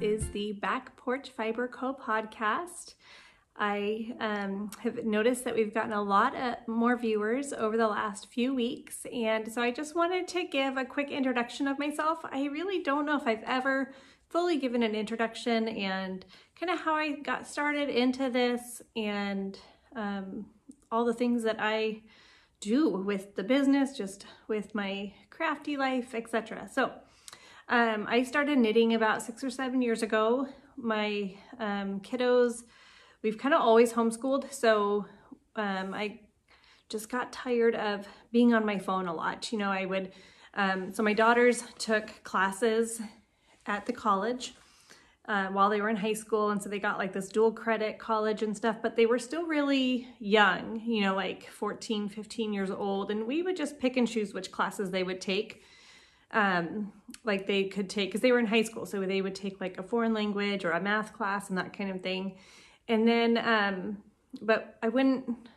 is the Back Porch Fiber Co podcast. I have noticed that we've gotten a lot more viewers over the last few weeks, and so I just wanted to give a quick introduction of myself. I really don't know if I've ever fully given an introduction and kind of how I got started into this and all the things that I do with the business, just with my crafty life, etc. So I started knitting about 6 or 7 years ago. My kiddos, we've kind of always homeschooled, so I just got tired of being on my phone a lot. You know, I would, so my daughters took classes at the college while they were in high school, and so they got like this dual credit college and stuff, but they were still really young, you know, like 14, 15 years old, and we would just pick and choose which classes they would take. Like they could take, because they were in high school, so they would take like a foreign language or a math class and that kind of thing. And then, but I wouldn't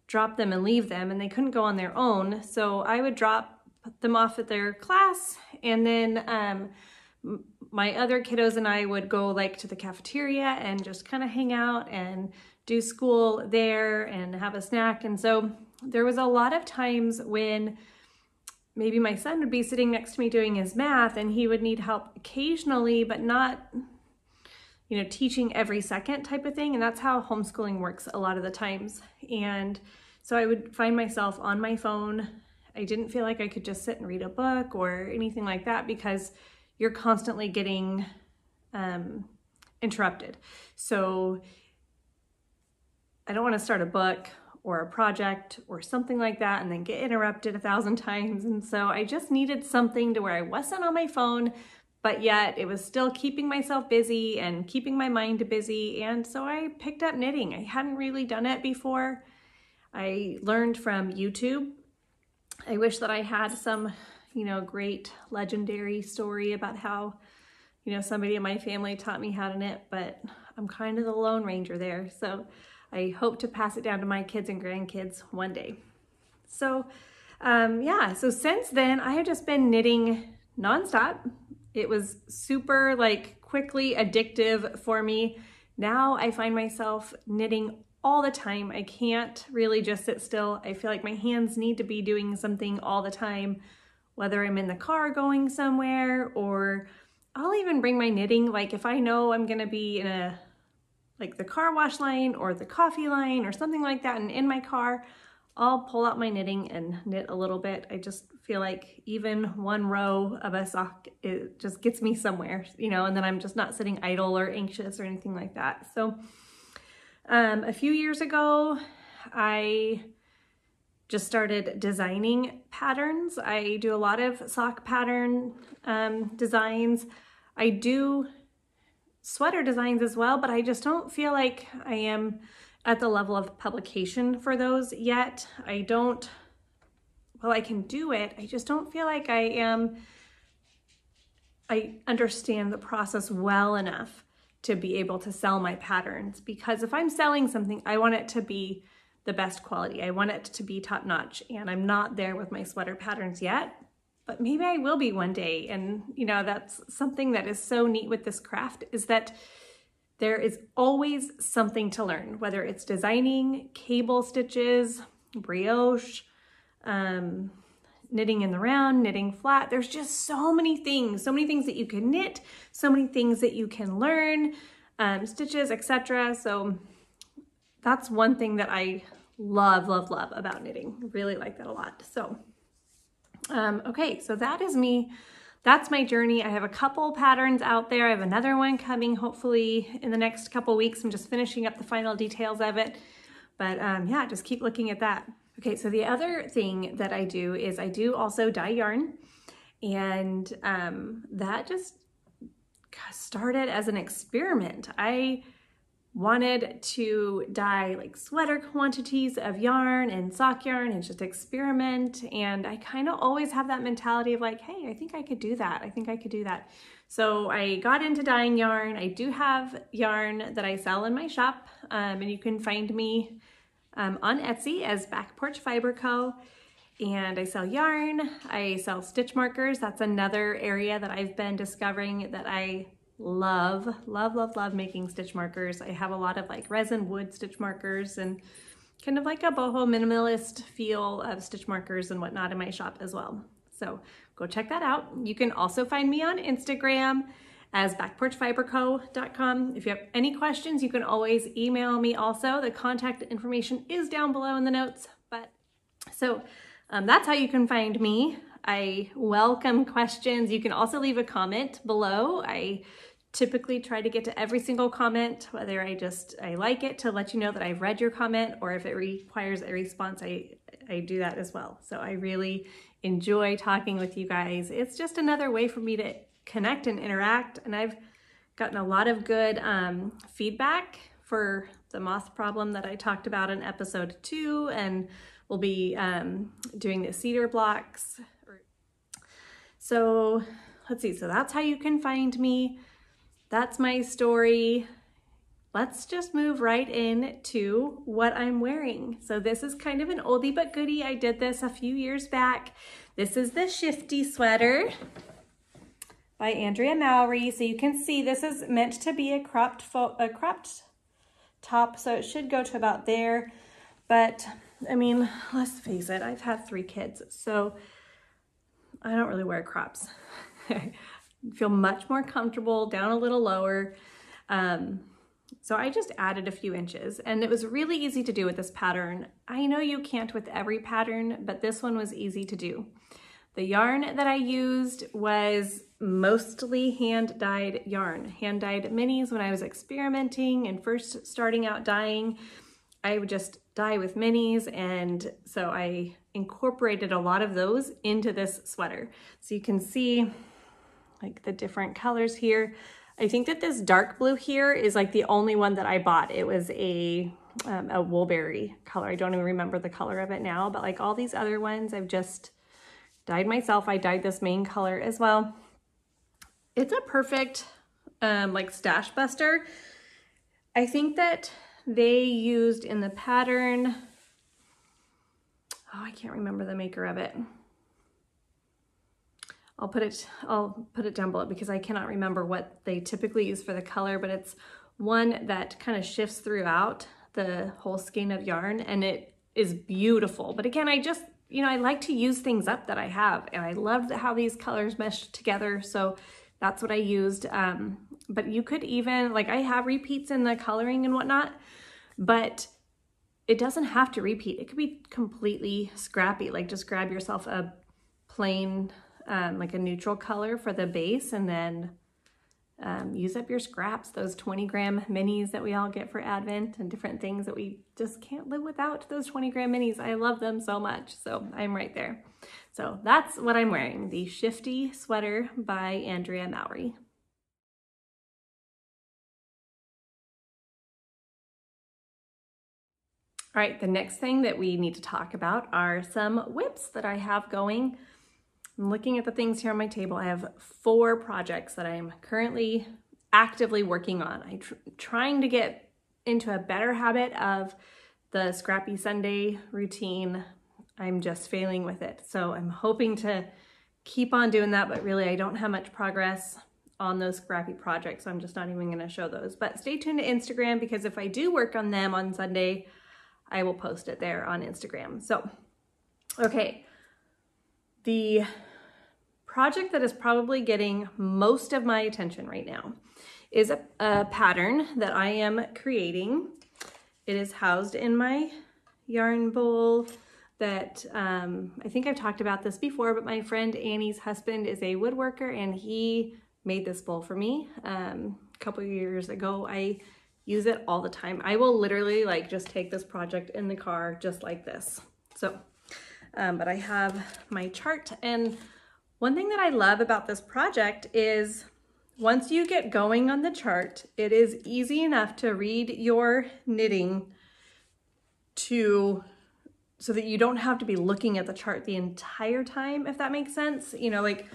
drop them and leave them, and they couldn't go on their own. So I would drop them off at their class, and then my other kiddos and I would go like to the cafeteria and just kind of hang out and do school there and have a snack. And so there was a lot of times when maybe my son would be sitting next to me doing his math, and he would need help occasionally, but not, you know, teaching every second type of thing. And that's how homeschooling works a lot of the times. And so I would find myself on my phone. I didn't feel like I could just sit and read a book or anything like that, because you're constantly getting interrupted. So I don't want to start a book or a project or something like that and then get interrupted 1,000 times. And so I just needed something to where I wasn't on my phone, but yet it was still keeping myself busy and keeping my mind busy. And so I picked up knitting. I hadn't really done it before. I learned from YouTube. I wish that I had some, you know, great legendary story about how, you know, somebody in my family taught me how to knit, but I'm kind of the Lone Ranger there. So I hope to pass it down to my kids and grandkids one day. So yeah, so since then I have just been knitting nonstop. It was super like quickly addictive for me. Now I find myself knitting all the time. I can't really just sit still. I feel like my hands need to be doing something all the time, whether I'm in the car going somewhere, or I'll even bring my knitting. Like if I know I'm gonna be in a, like the car wash line or the coffee line or something like that, and in my car, I'll pull out my knitting and knit a little bit. I just feel like even one row of a sock, it just gets me somewhere, you know, and then I'm just not sitting idle or anxious or anything like that. So a few years ago, I just started designing patterns. I do a lot of sock pattern designs. I do sweater designs as well, but I just don't feel like I am at the level of publication for those yet. I don't, well, I can do it. I just don't feel like I understand the process well enough to be able to sell my patterns, because if I'm selling something, I want it to be the best quality. I want it to be top notch, and I'm not there with my sweater patterns yet, but maybe I will be one day. And you know, that's something that is so neat with this craft, is that there is always something to learn, whether it's designing, cable stitches, brioche, knitting in the round, knitting flat. There's just so many things that you can knit, so many things that you can learn, stitches, etc. So that's one thing that I love about knitting. Really like that a lot. So, okay, so that is me. That's my journey. I have a couple patterns out there. I have another one coming hopefully in the next couple weeks. I'm just finishing up the final details of it. But yeah, just keep looking at that. Okay, so the other thing that I do is I do also dye yarn. And that just started as an experiment. I wanted to dye like sweater quantities of yarn and sock yarn and just experiment. And I kind of always have that mentality of like, hey, I think I could do that. I think I could do that. So I got into dyeing yarn. I do have yarn that I sell in my shop, and you can find me on Etsy as Back Porch Fiber Co. And I sell yarn, I sell stitch markers. That's another area that I've been discovering that I love, love, love, love making stitch markers. I have a lot of like resin wood stitch markers and kind of like a boho minimalist feel of stitch markers and whatnot in my shop as well. So go check that out. You can also find me on Instagram as backporchfiberco.com. If you have any questions, you can always email me also. The contact information is down below in the notes. So that's how you can find me. I welcome questions. You can also leave a comment below. I typically try to get to every single comment, whether I like it to let you know that I've read your comment, or if it requires a response, I do that as well. So I really enjoy talking with you guys. It's just another way for me to connect and interact. And I've gotten a lot of good feedback for the moth problem that I talked about in episode 2, and we'll be doing the cedar blocks. So let's see, so that's how you can find me. That's my story. Let's just move right into what I'm wearing. So this is kind of an oldie but goodie. I did this a few years back. This is the Shifty Sweater by Andrea Mowry. So you can see this is meant to be a cropped top, so it should go to about there. But I mean, let's face it, I've had 3 kids, so I don't really wear crops. I feel much more comfortable down a little lower. So I just added a few inches, and it was really easy to do with this pattern. I know you can't with every pattern, but this one was easy to do. The yarn that I used was mostly hand-dyed yarn, hand-dyed minis. When I was experimenting and first starting out dyeing, I would just dye with minis, and so I incorporated a lot of those into this sweater. So you can see like the different colors here. I think that this dark blue here is like the only one that I bought. It was a woolberry color. I don't even remember the color of it now, but like all these other ones I've just dyed myself. I dyed this main color as well. It's a perfect like stash buster. I think that they used in the pattern, oh, I can't remember the maker of it. I'll put it down below because I cannot remember what they typically use for the color, but it's one that kind of shifts throughout the whole skein of yarn, and it is beautiful. But again, I just, you know, I like to use things up that I have, and I loved how these colors meshed together, so that's what I used. But you could even, like, I have repeats in the coloring and whatnot, but it doesn't have to repeat. It could be completely scrappy, like just grab yourself a plain, like a neutral color for the base, and then use up your scraps, those 20-gram minis that we all get for Advent and different things that we just can't live without, those 20-gram minis. I love them so much, so I'm right there. So that's what I'm wearing, the Shifty Sweater by Andrea Mowry. All right, the next thing that we need to talk about are some whips that I have going. I'm looking at the things here on my table. I have 4 projects that I'm currently actively working on. I'm trying to get into a better habit of the Scrappy Sunday routine. I'm just failing with it. So I'm hoping to keep on doing that, but really I don't have much progress on those scrappy projects, so I'm just not even gonna show those. But stay tuned to Instagram, because if I do work on them on Sunday, I will post it there on Instagram. So, okay. The project that is probably getting most of my attention right now is a pattern that I am creating. It is housed in my yarn bowl that, I think I've talked about this before, but my friend Annie's husband is a woodworker, and he made this bowl for me a couple of years ago. I use it all the time. I will literally like just take this project in the car just like this. So, but I have my chart, and one thing that I love about this project is once you get going on the chart, it is easy enough to read your knitting so that you don't have to be looking at the chart the entire time, if that makes sense. You know, like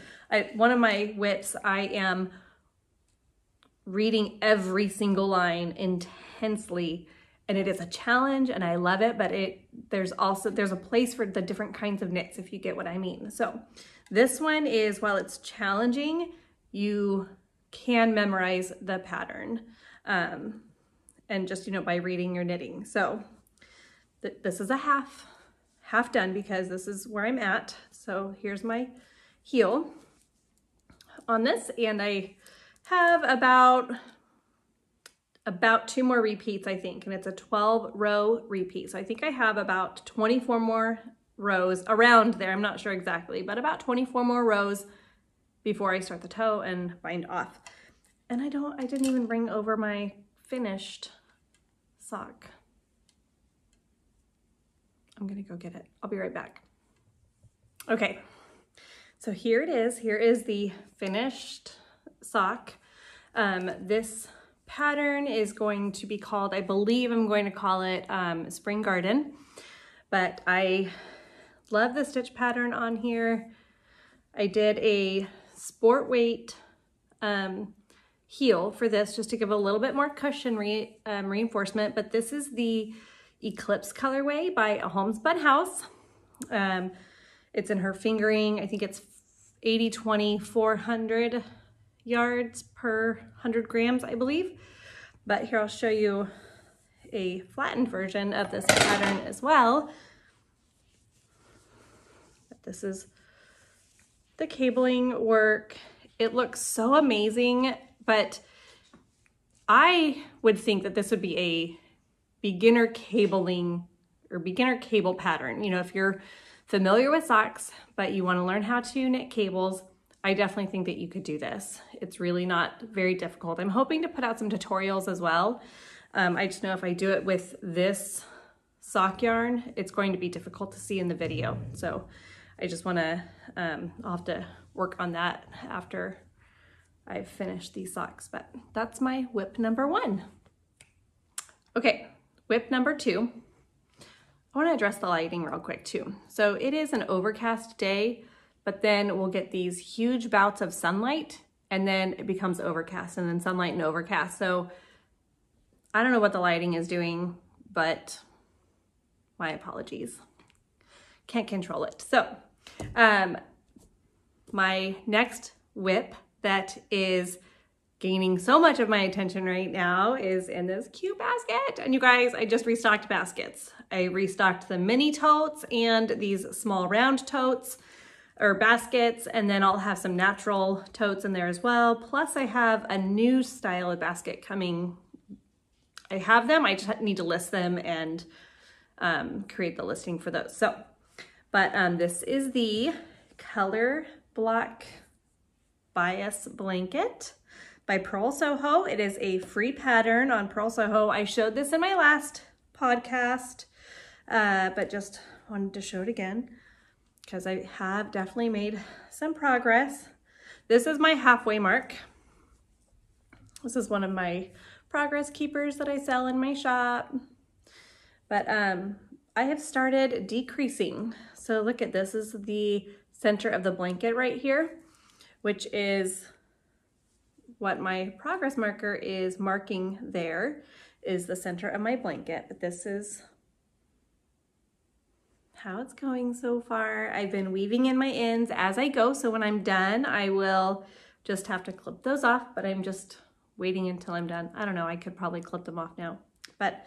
one of my whips, I am reading every single line intensely, and it is a challenge and I love it, but there's a place for the different kinds of knits, if you get what I mean. So this one is, while it's challenging, you can memorize the pattern and just, you know, by reading your knitting. So this is a half done because this is where I'm at. So here's my heel on this, and I have about 2 more repeats, I think, and it's a 12-row repeat. So I think I have about 24 more rows around there. I'm not sure exactly, but about 24 more rows before I start the toe and bind off. And I didn't even bring over my finished sock. I'm gonna go get it. I'll be right back. Okay, so here it is. Here is the finished sock. This pattern is going to be called, I believe I'm going to call it Spring Garden, but I love the stitch pattern on here. I did a sport weight heel for this just to give a little bit more cushion reinforcement, but this is the Eclipse colorway by a Homespun house. It's in her fingering. I think it's 80-20, 400 yards per 100 grams, I believe. But here I'll show you a flattened version of this pattern as well. But this is the cabling work. It looks so amazing, but I would think that this would be a beginner cabling or beginner cable pattern. You know, if you're familiar with socks, but you want to learn how to knit cables, I definitely think that you could do this. It's really not very difficult. I'm hoping to put out some tutorials as well. I just know if I do it with this sock yarn, it's going to be difficult to see in the video. So I just want to, I'll have to work on that after I've finished these socks, but that's my whip number 1. Okay, whip number 2. I want to address the lighting real quick too. So it is an overcast day, but then we'll get these huge bouts of sunlight and then it becomes overcast and then sunlight and overcast. So I don't know what the lighting is doing, but my apologies. Can't control it. So my next whip that is gaining so much of my attention right now is in this cute basket. And you guys, I just restocked baskets. I restocked the mini totes and these small round totes or baskets, and then I'll have some natural totes in there as well. Plus I have a new style of basket coming. I have them, I just need to list them and create the listing for those. So, but this is the Colorblock Bias Blanket by Purl Soho. It is a free pattern on Purl Soho. I showed this in my last podcast, but just wanted to show it again because I have definitely made some progress. This is my halfway mark. This is one of my progress keepers that I sell in my shop. But I have started decreasing. So look at this. This is the center of the blanket right here, which is what my progress marker is marking there, is the center of my blanket. But this is how it's going so far. I've been weaving in my ends as I go, so when I'm done, I will just have to clip those off, but I'm just waiting until I'm done. I don't know, I could probably clip them off now. But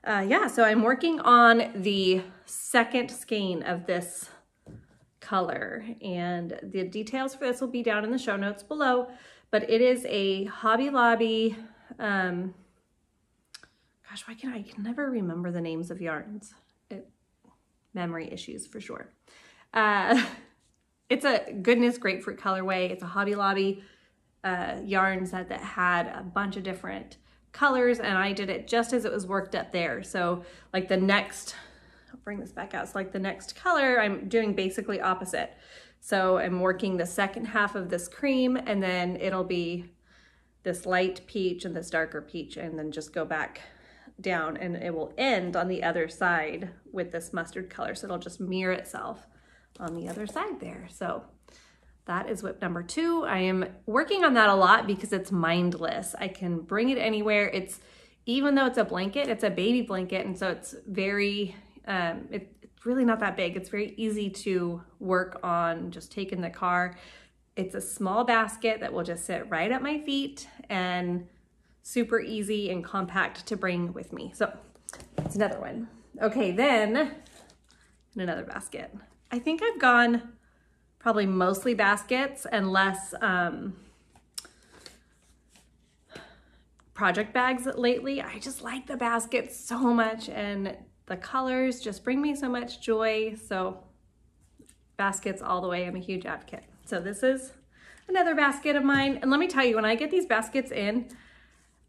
yeah, so I'm working on the second skein of this color, and the details for this will be down in the show notes below, but it is a Hobby Lobby, gosh, I can never remember the names of yarns. Memory issues for sure. It's a Goodness Grapefruit colorway. It's a Hobby Lobby yarn set that had a bunch of different colors, and I did it just as it was worked up there. So like the next, I'll bring this back out. So like the next color, I'm doing basically opposite. So I'm working the second half of this cream, and then it'll be this light peach and this darker peach, and then just go back down, and it will end on the other side with this mustard color. So it'll just mirror itself on the other side there. So that is whip number 2. I am working on that a lot because it's mindless. I can bring it anywhere. It's, even though it's a blanket, it's a baby blanket. And so it's very, it's really not that big. It's very easy to work on, just take in the car. It's a small basket that will just sit right at my feet and super easy and compact to bring with me. So it's another one. Okay, then in another basket. I think I've gone probably mostly baskets and less project bags lately. I just like the baskets so much and the colors just bring me so much joy. So baskets all the way. I'm a huge advocate. So this is another basket of mine. And let me tell you, when I get these baskets in,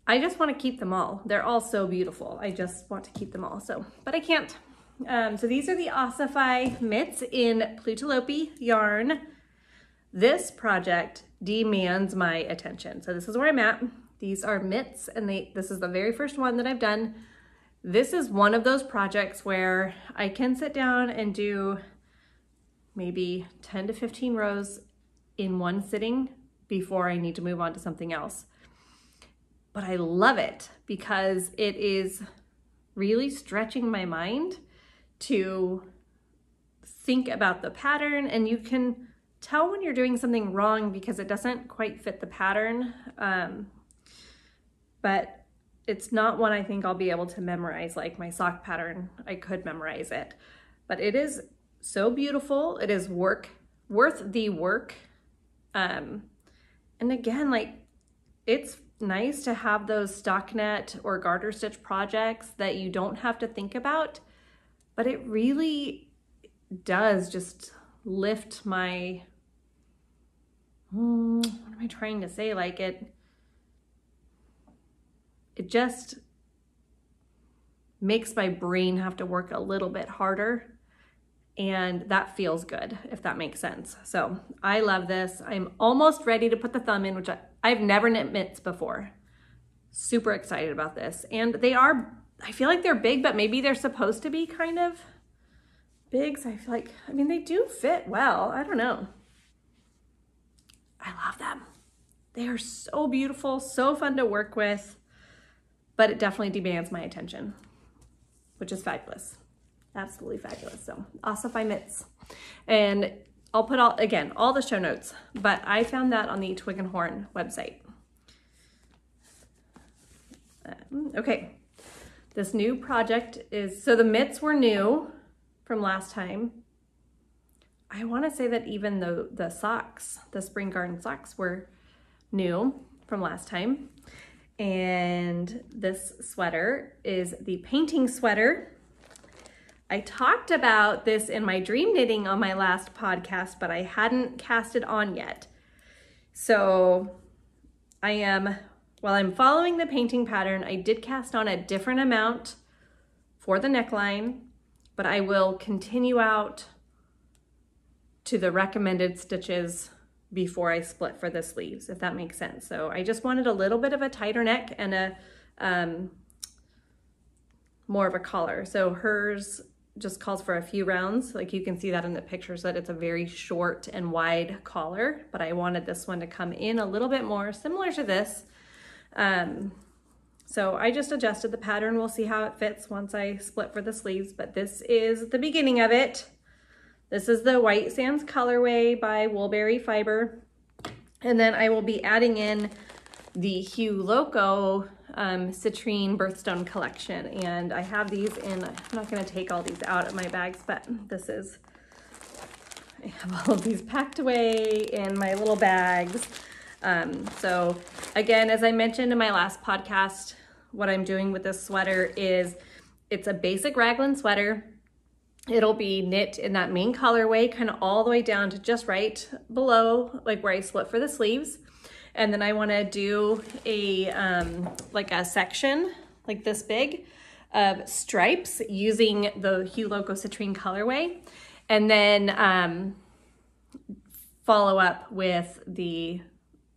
I just want to keep them all. They're all so beautiful. I just want to keep them all. So, but I can't. So these are the Ossify mitts in Plutulopi yarn. This project demands my attention. So this is where I'm at. These are mitts, and this is the very first one that I've done. This is one of those projects where I can sit down and do maybe 10 to 15 rows in one sitting before I need to move on to something else. But I love it because it is really stretching my mind to think about the pattern, and you can tell when you're doing something wrong because it doesn't quite fit the pattern. But it's not one I think I'll be able to memorize like my sock pattern. I could memorize it, but it is so beautiful. It is worth the work. And again, like, it's nice to have those stockinette or garter stitch projects that you don't have to think about, but it really does just lift my, what am I trying to say? Like it just makes my brain have to work a little bit harder, and that feels good, if that makes sense. So I love this. I'm almost ready to put the thumb in, which I've never knit mitts before. Super excited about this. And they are, I feel like they're big, but maybe they're supposed to be kind of big. So I feel like, I mean, they do fit well. I don't know. I love them. They are so beautiful, so fun to work with, but it definitely demands my attention, which is fabulous. Absolutely fabulous. So Ossify mitts. And I'll put all the show notes, but I found that on the Twig and Horn website. Okay, this new project is, so the mitts were new from last time. I want to say that even the socks, the spring garden socks, were new from last time. And this sweater is the painting sweater. I talked about this in my dream knitting on my last podcast, but I hadn't cast it on yet. So while I'm following the painting pattern, I did cast on a different amount for the neckline, but I will continue out to the recommended stitches before I split for the sleeves, if that makes sense. So I just wanted a little bit of a tighter neck and a more of a collar. So hers just calls for a few rounds. Like you can see that in the pictures that it's a very short and wide collar, but I wanted this one to come in a little bit more similar to this. So I just adjusted the pattern. We'll see how it fits once I split for the sleeves, but this is the beginning of it. This is the White Sands Colorway by Woolberry Fiber. And then I will be adding in the Loco Citrine Birthstone collection. And I have these in, I'm not gonna take all these out of my bags, but I have all of these packed away in my little bags. So again, as I mentioned in my last podcast, what I'm doing with this sweater is it's a basic raglan sweater. It'll be knit in that main colorway, kind of all the way down to just right below, like where I split for the sleeves. And then I want to do like a section like this big of stripes using the Loco Citrine colorway, and then follow up with the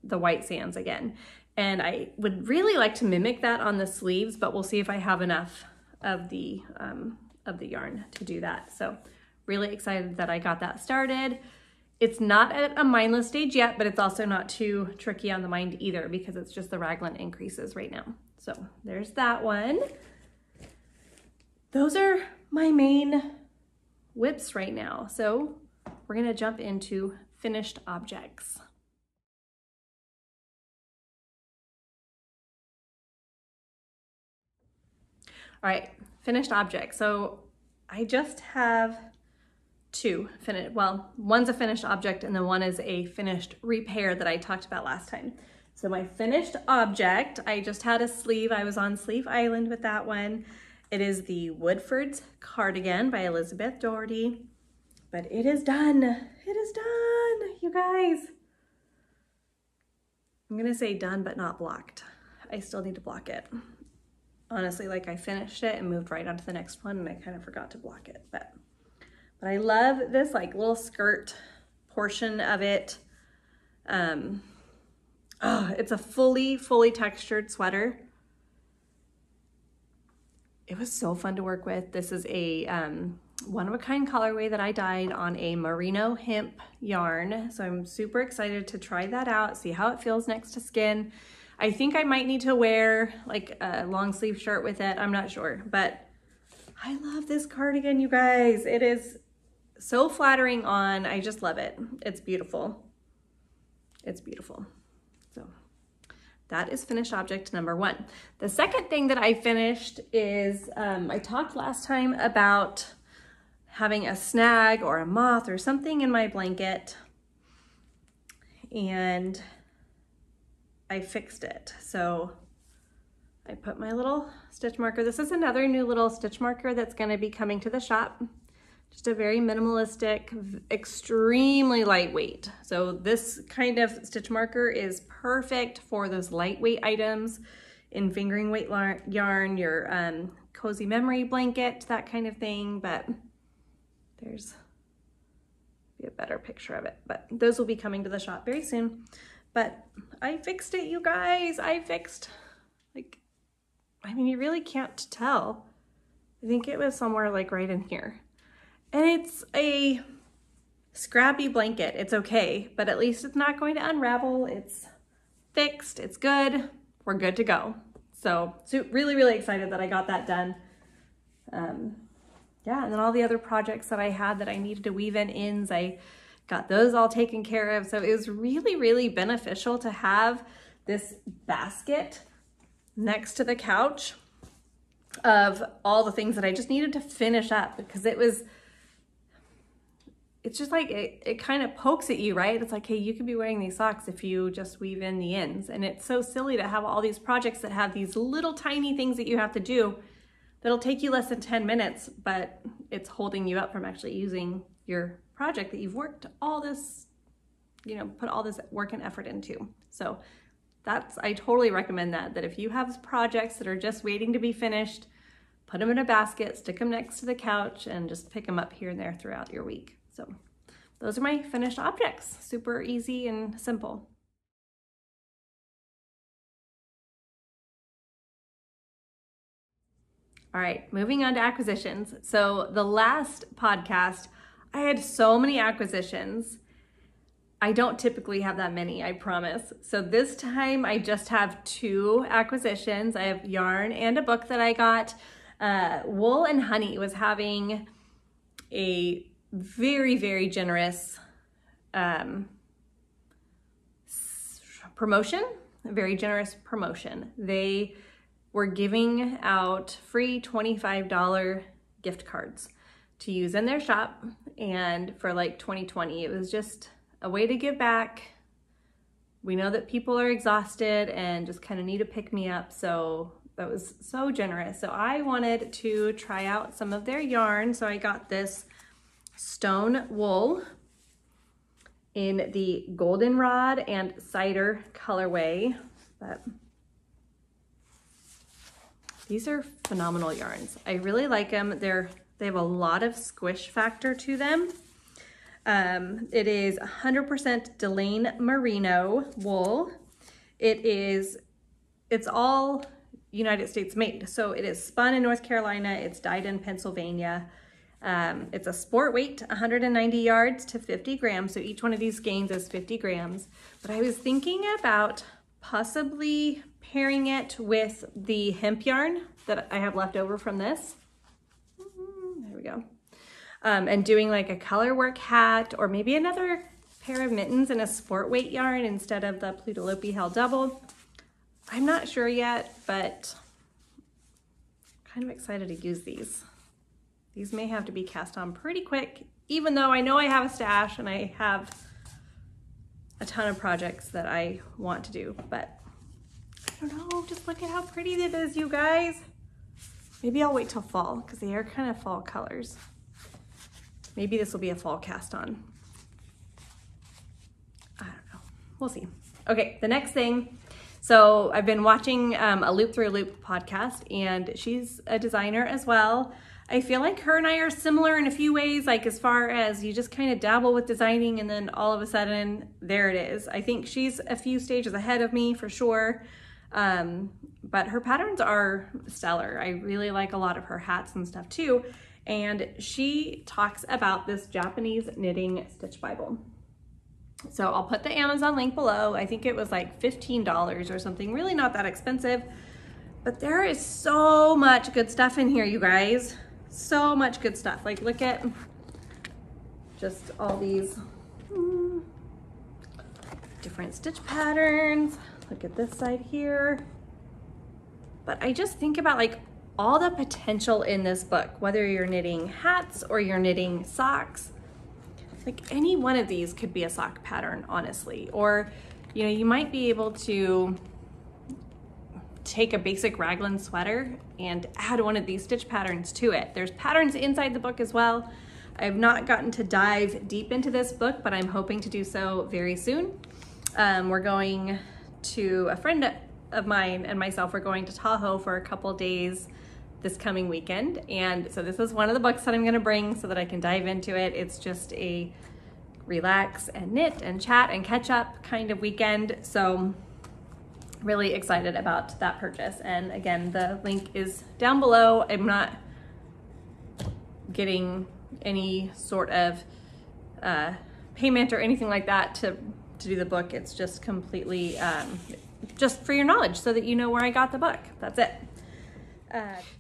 White Sands again. And I would really like to mimic that on the sleeves, but we'll see if I have enough of the yarn to do that. So really excited that I got that started. It's not at a mindless stage yet, but it's also not too tricky on the mind either because it's just the raglan increases right now. So there's that one. Those are my main whips right now. So we're gonna jump into finished objects. All right, finished object. So I just have two finished, well, one's a finished object and then one is a finished repair that I talked about last time. So my finished object, I just had a sleeve. I was on Sleeve Island with that one. It is the Woodford's Cardigan by Elizabeth Doherty, but it is done. It is done, you guys. I'm gonna say done, but not blocked. I still need to block it. Honestly, like I finished it and moved right on to the next one and I kind of forgot to block it, but I love this like little skirt portion of it. Oh, it's a fully textured sweater. It was so fun to work with. This is a one-of-a-kind colorway that I dyed on a Merino hemp yarn. So I'm super excited to try that out, see how it feels next to skin. I think I might need to wear like a long sleeve shirt with it. I'm not sure, but I love this cardigan, you guys. It is so flattering on. I just love it. It's beautiful. It's beautiful. So that is finished object number one. The second thing that I finished is, I talked last time about having a snag or a moth or something in my blanket, and I fixed it. So I put my little stitch marker. This is another new little stitch marker that's going to be coming to the shop. Just a very minimalistic, extremely lightweight. So this kind of stitch marker is perfect for those lightweight items in fingering weight yarn, your cozy memory blanket, that kind of thing. But there's a better picture of it. But those will be coming to the shop very soon. But I fixed it, you guys. I fixed, like, I mean, you really can't tell. I think it was somewhere like right in here. And it's a scrappy blanket. It's okay, but at least it's not going to unravel. It's fixed, it's good. We're good to go. So really excited that I got that done. Yeah, and then all the other projects that I had that I needed to weave in ends, I got those all taken care of. So it was really beneficial to have this basket next to the couch of all the things that I just needed to finish up, because it's just like, it kind of pokes at you, right? It's like, hey, you could be wearing these socks if you just weave in the ends. And it's so silly to have all these projects that have these little tiny things that you have to do that'll take you less than 10 minutes, but it's holding you up from actually using your project that you've worked all this, you know, put all this work and effort into. So I totally recommend that if you have projects that are just waiting to be finished, put them in a basket, stick them next to the couch, and just pick them up here and there throughout your week. So those are my finished objects. Super easy and simple. All right, moving on to acquisitions. So the last podcast, I had so many acquisitions. I don't typically have that many, I promise. So this time I just have 2 acquisitions. I have yarn and a book that I got. Wool and Honey was having a very generous promotion, a very generous promotion. They were giving out free $25 gift cards to use in their shop, and for like 2020, it was just a way to give back. We know that people are exhausted and just kind of need a pick-me-up, so that was so generous. So I wanted to try out some of their yarn, so I got this stone wool in the goldenrod and cider colorway. But these are phenomenal yarns. I really like them. They have a lot of squish factor to them. It is 100% Delaine Merino wool. It's all United States made. So it is spun in North Carolina. It's dyed in Pennsylvania. It's a sport weight, 190 yards to 50 grams. So each one of these skeins is 50 grams. But I was thinking about possibly pairing it with the hemp yarn that I have left over from this. There we go. And doing like a color work hat, or maybe another pair of mittens in a sport weight yarn instead of the Plutulopi Hell Double. I'm not sure yet, but kind of excited to use these. These may have to be cast on pretty quick, even though I know I have a stash and I have a ton of projects that I want to do, but I don't know, just look at how pretty it is, you guys. Maybe I'll wait till fall because they are kind of fall colors. Maybe this will be a fall cast on. I don't know, we'll see. Okay, the next thing. So I've been watching a Loop Through Loop podcast, and she's a designer as well. I feel like her and I are similar in a few ways, like as far as you just kind of dabble with designing and then all of a sudden, there it is. I think she's a few stages ahead of me for sure. But her patterns are stellar. I really like a lot of her hats and stuff too. And she talks about this Japanese knitting stitch Bible. So I'll put the Amazon link below. I think it was like $15 or something, really not that expensive. But there is so much good stuff in here, you guys. So much good stuff. Like, look at just all these different stitch patterns. Look at this side here. But I just think about like all the potential in this book, whether you're knitting hats or you're knitting socks. Like any one of these could be a sock pattern, honestly. Or, you know, you might be able to take a basic raglan sweater and add one of these stitch patterns to it. There's patterns inside the book as well. I have not gotten to dive deep into this book, but I'm hoping to do so very soon. We're going to, a friend of mine and myself, we're going to Tahoe for a couple days this coming weekend. And so this is one of the books that I'm gonna bring so that I can dive into it. It's just a relax and knit and chat and catch up kind of weekend. So really excited about that purchase. And again, the link is down below. I'm not getting any sort of payment or anything like that to do the book. It's just completely just for your knowledge so that you know where I got the book. That's it.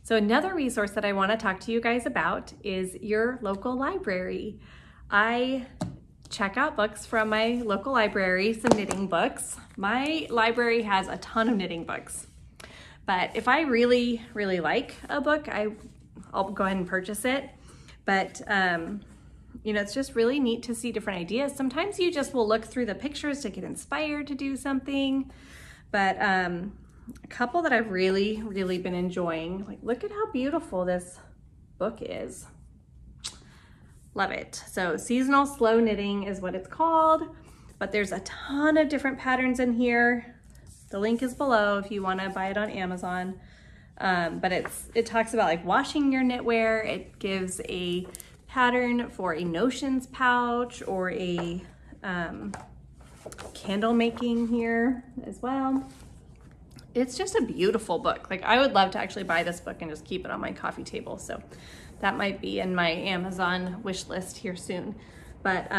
So another resource that I want to talk to you guys about is your local library. I check out books from my local library, some knitting books. My library has a ton of knitting books, but if I really, really like a book, I'll go ahead and purchase it. But you know, it's just really neat to see different ideas. Sometimes you just will look through the pictures to get inspired to do something, but a couple that I've really, really been enjoying. Like, look at how beautiful this book is. Love it. So Seasonal Slow Knitting is what it's called, but there's a ton of different patterns in here. The link is below if you want to buy it on Amazon. But it talks about like washing your knitwear. It gives a pattern for a notions pouch or a candle making here as well. It's just a beautiful book. Like, I would love to actually buy this book and just keep it on my coffee table. So that might be in my Amazon wish list here soon. But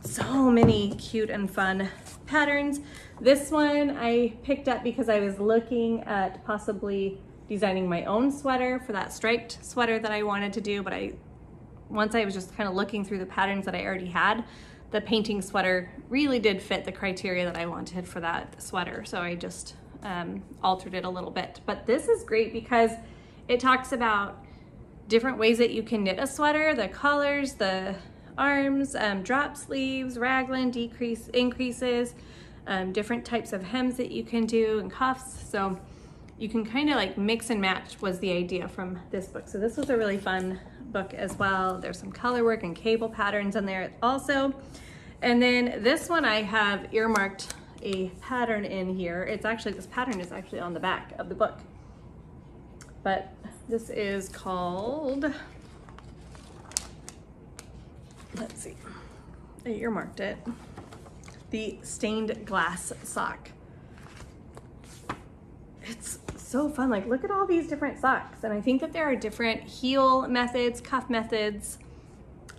so many cute and fun patterns. This one I picked up because I was looking at possibly designing my own sweater for that striped sweater that I wanted to do. But once I was just kind of looking through the patterns that I already had, the painting sweater really did fit the criteria that I wanted for that sweater. So I just altered it a little bit. But this is great because it talks about different ways that you can knit a sweater, the colors, the arms, drop sleeves, raglan, increases, different types of hems that you can do and cuffs. So you can kind of like mix and match was the idea from this book. So this was a really fun book as well. There's some color work and cable patterns in there also. And then this one I have earmarked a pattern in here. This pattern is actually on the back of the book. But this is called, let's see, I earmarked it, the Stained Glass Sock. It's so fun. Like, look at all these different socks. And I think that there are different heel methods, cuff methods.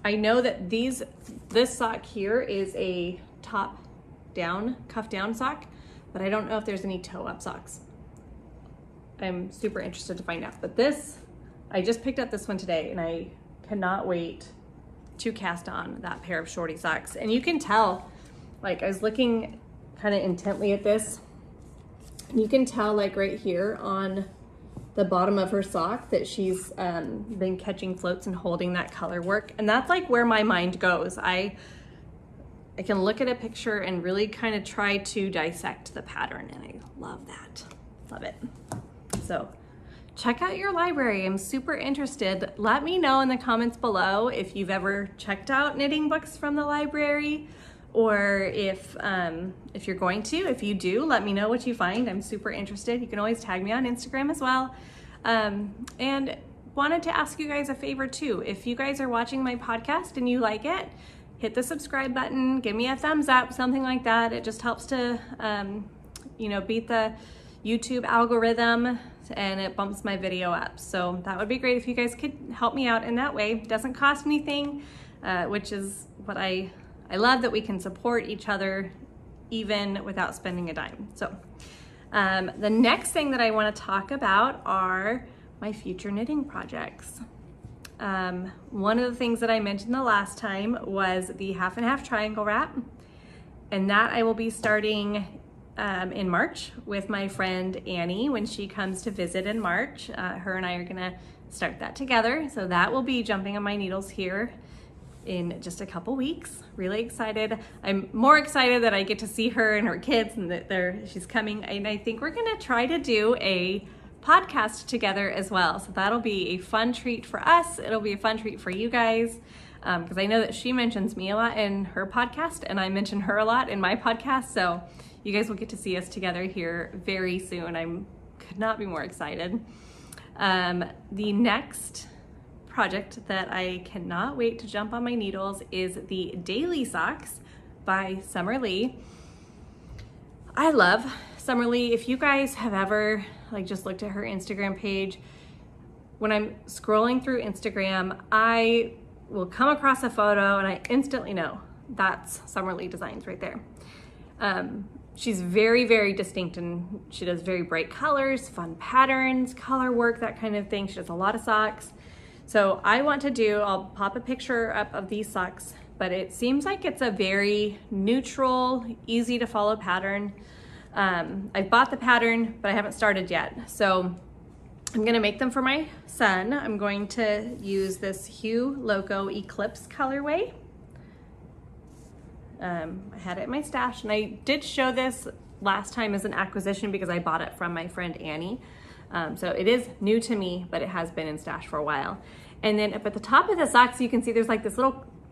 I know that this sock here is a top down, cuff down sock, but I don't know if there's any toe up socks. I'm super interested to find out. But this, I just picked up this one today and I cannot wait to cast on that pair of shorty socks. And you can tell, like, I was looking kind of intently at this, and you can tell like right here on the bottom of her sock that she's been catching floats and holding that color work. And that's like where my mind goes. I can look at a picture and really kind of try to dissect the pattern, and I love that. Love it. So check out your library. I'm super interested. Let me know in the comments below if you've ever checked out knitting books from the library, or if you're going to. If you do, let me know what you find. I'm super interested. You can always tag me on Instagram as well. And wanted to ask you guys a favor too. If you guys are watching my podcast and you like it, hit the subscribe button, give me a thumbs up, something like that. It just helps to, you know, beat the YouTube algorithm, and it bumps my video up. So that would be great if you guys could help me out in that way. It doesn't cost anything, which is what I love, that we can support each other even without spending a dime. So the next thing that I want to talk about are my future knitting projects. One of the things that I mentioned the last time was the half and half triangle wrap, and that I will be starting in March with my friend Annie when she comes to visit in March. Her and I are gonna start that together, so that will be jumping on my needles here in just a couple weeks. Really excited. I'm more excited that I get to see her and her kids, and that she's coming, and I think we're gonna try to do a podcast together as well. So that'll be a fun treat for us. It'll be a fun treat for you guys, because I know that she mentions me a lot in her podcast, and I mention her a lot in my podcast. So you guys will get to see us together here very soon. I could not be more excited. The next project that I cannot wait to jump on my needles is the Daily Socks by Summer Lee. I love Summer Lee. If you guys have ever just looked at her Instagram page, when I'm scrolling through Instagram, I will come across a photo and I instantly know that's Summer Lee Designs right there. She's very, very distinct, and she does very bright colors, fun patterns, color work, that kind of thing. She does a lot of socks. So I'll pop a picture up of these socks, but it seems like it's a very neutral, easy to follow pattern. I bought the pattern, but I haven't started yet. So I'm gonna make them for my son. I'm going to use this Hue Loco Eclipse colorway. I had it in my stash, and I did show this last time as an acquisition because I bought it from my friend Annie. So it is new to me, but it has been in stash for a while. And then up at the top of the socks, you can see there's like this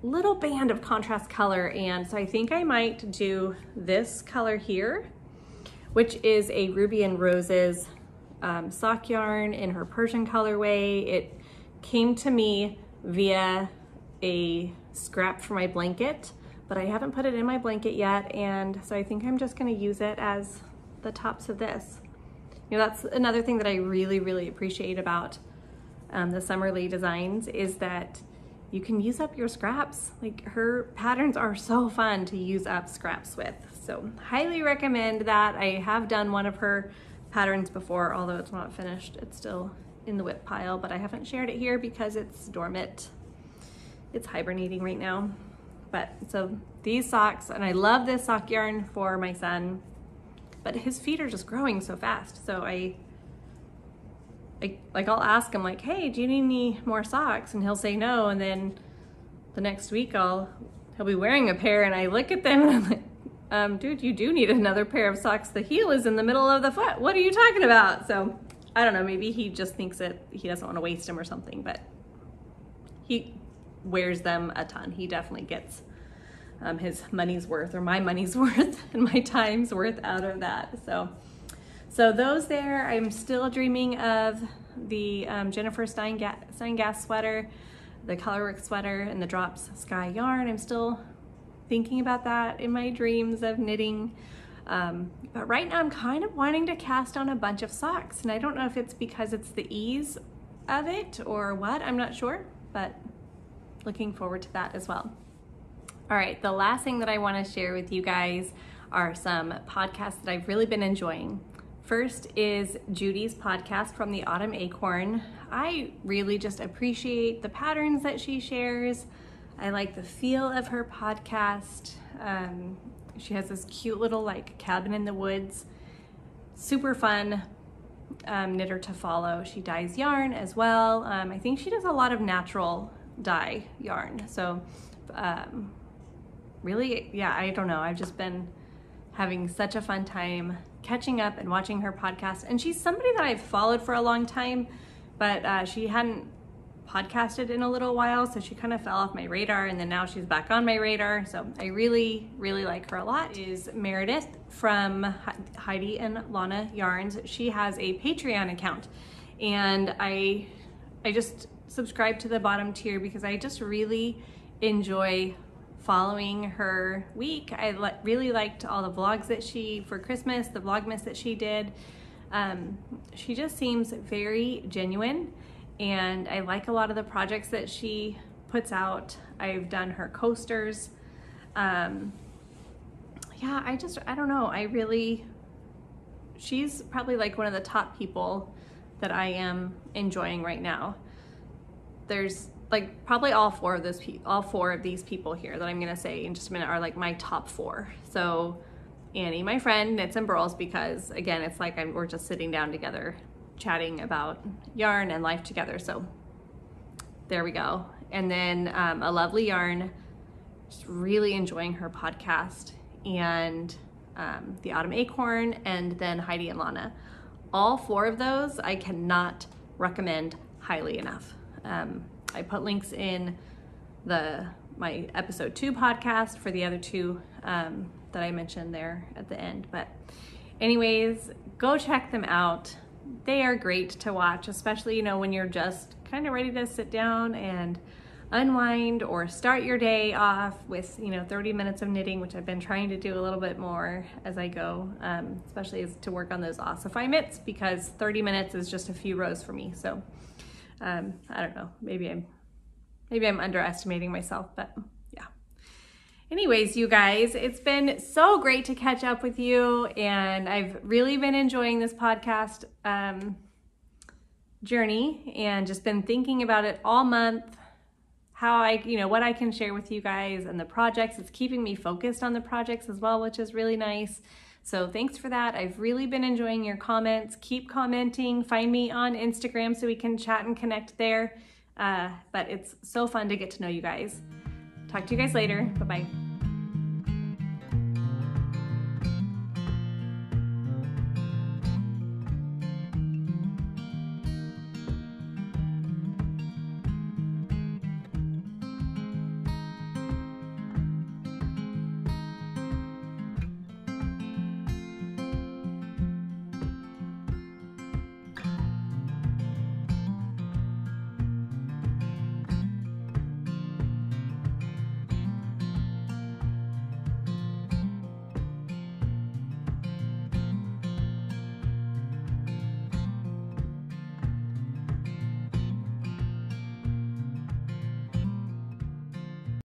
little band of contrast color. And so I think I might do this color here, which is a Ruby and Roses sock yarn in her Persian colorway. It came to me via a scrap for my blanket, but I haven't put it in my blanket yet. And so I think I'm just gonna use it as the tops of this. You know, that's another thing that I really, really appreciate about the Summer Lee Designs, is that you can use up your scraps. Like, her patterns are so fun to use up scraps with. So highly recommend that. I have done one of her patterns before, although it's not finished. It's still in the whip pile, but I haven't shared it here because it's dormant. It's hibernating right now. But so these socks, and I love this sock yarn for my son, but his feet are just growing so fast. So I'll ask him like, hey, do you need any more socks? And he'll say no. And then the next week he'll be wearing a pair, and I look at them and I'm like, dude, you do need another pair of socks. The heel is in the middle of the foot. What are you talking about? So I don't know, maybe he just thinks that he doesn't want to waste them or something, but he wears them a ton. He definitely gets his money's worth, or my money's worth, and my time's worth out of that. So those there. I'm still dreaming of the Jennifer Steingass sweater, the Colorwork sweater, and the Drops Sky yarn. I'm still thinking about that in my dreams of knitting. But right now I'm kind of wanting to cast on a bunch of socks, and I don't know if it's because it's the ease of it or what, I'm not sure, but looking forward to that as well. All right, the last thing that I want to share with you guys are some podcasts that I've really been enjoying. First is Judy's podcast from the Autumn Acorn. I really just appreciate the patterns that she shares. I like the feel of her podcast. She has this cute little cabin in the woods. Super fun. knitter to follow. She dyes yarn as well. I think she does a lot of natural dye yarn. So really, yeah, I don't know. I've just been having such a fun time catching up and watching her podcast. And she's somebody that I've followed for a long time, but she hadn't podcasted in a little while, so she kind of fell off my radar, and then now she's back on my radar. So I really like her a lot. Is Meredith from Heidi and Lana Yarns. She has a Patreon account, and I just subscribe to the bottom tier because I just really enjoy following her week. I really liked all the vlogs that for Christmas, the Vlogmas that she did. She just seems very genuine, and I like a lot of the projects that she puts out. I've done her coasters. Yeah, I don't know. She's probably like one of the top people that I am enjoying right now. There's like probably all four of these people here that I'm gonna say in just a minute are like my top 4. So Annie, my friend, knits and burls, because again, it's like we're just sitting down together chatting about yarn and life together. So there we go. And then a lovely yarn, just really enjoying her podcast, and the Autumn Acorn, and then Heidi and Lana. All 4 of those I cannot recommend highly enough. I put links in my episode 2 podcast for the other 2 that I mentioned there at the end. But anyways, go check them out. They are great to watch, especially, when you're just kind of ready to sit down and unwind or start your day off with, 30 minutes of knitting, which I've been trying to do a little bit more as I go, especially as to work on those ossify mitts, because 30 minutes is just a few rows for me. So I don't know, maybe I'm underestimating myself, but yeah. Anyways, you guys, it's been so great to catch up with you, and I've really been enjoying this podcast journey, and just been thinking about it all month, how what I can share with you guys and the projects. It's keeping me focused on the projects as well, which is really nice. So thanks for that. I've really been enjoying your comments. Keep commenting. Find me on Instagram so we can chat and connect there. But it's so fun to get to know you guys. Talk to you guys later. Bye-bye.